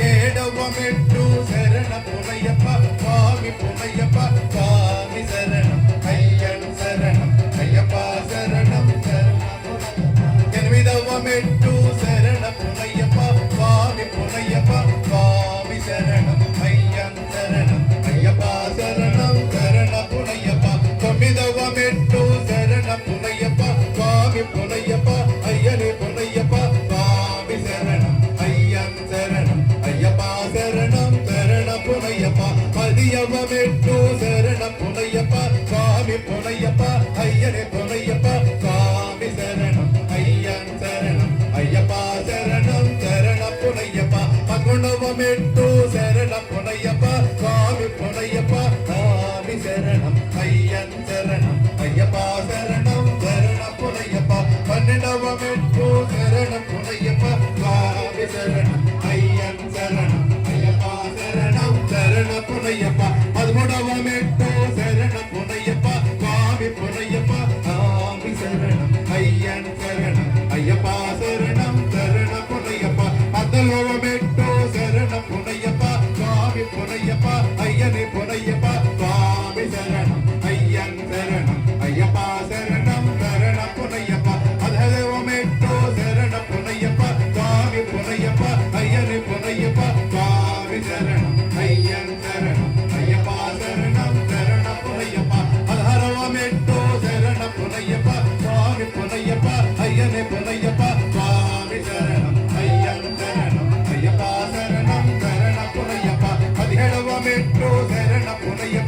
ఏడవ మెట్టు శరణ పునయ్యప్ప స్వామి పునయ్యప్ప స్వామి శరణం అయ్యన్ శరణం అయ్యప్ప శరణం ఎనిమిదవ మెట్టు శరణ పునయ్యప్ప స్వామి పునయ్యప్ప స్వామి శరణం అయ్యన్ శరణం అయ్యప్ప శరణం శరణ పునయ్యప్ప తొమ్మిదవ మెట్టు శరణ పునయ్యప్ప స్వామి పునయ్యప్ప అయ్యని పునయ్యప్ప స్వామి శరణం అయ్యన్ శరణం అయ్యప్ప శరణం శరణ పునయ్యప్ప పదియవ మెట్టు శరణ పునయ్యప్ప స్వామి పునయ్యప్ప అయ్యని పునయ్యప్ప స్వామి శరణం అయ్యన్ శరణం అయ్యప్ప శరణం శరణ పునయ్యప్ప పదకొండవ మెట్టు శరణ పునయ్యప్ప స్వామి పునయ్యప్ప స్వామి శరణం అయ్యన్ శరణం అయ్యప్ప శరణం శరణ పునయ్యప్ప పన్నెండవ మెట్టు శరణ పునయ్యప్ప స్వామి శరణం అయ్యన్ శరణం అయ్యప్ప శరణం శరణ పునయ్యప్ప పదమూడవ మెట్టు శరణ పునయ్యప్ప స్వామి పునయ్యప్ప స్వామి శరణం అయ్యన్ శరణం అయ్యప్ప శరణం శరణ పునయ్యప్ప పద్నాలుగవ మెట్టు శరణ పునయ్యప్ప స్వామి పునయ్యప్ప అయ్యని పునయ్యప్ప స్వామి శరణం అయ్యన్ శరణం అయ్యప్ప శరణం శరణ పునయ్యప్ప పదహారవ మెట్టు శరణ పునయ్యప్ప స్వామి పునయ్యప్ప అయ్యని పునయ్యప్ప స్వామి శరణం అయ్యన్ శరణం అయ్యప్ప శరణం శరణ పునయ్యప్ప పదహారవ మెట్టు శరణ పునయ్యప్ప స్వామి పునయ్యప్ప అయ్యని పునయ్యప్ప స్వామి శరణం అయ్యన్ శరణం అయ్యప్ప శరణం శరణ పునయ్యప్ప పదిహేడవ మెట్టు శరణ పునయ్యప్ప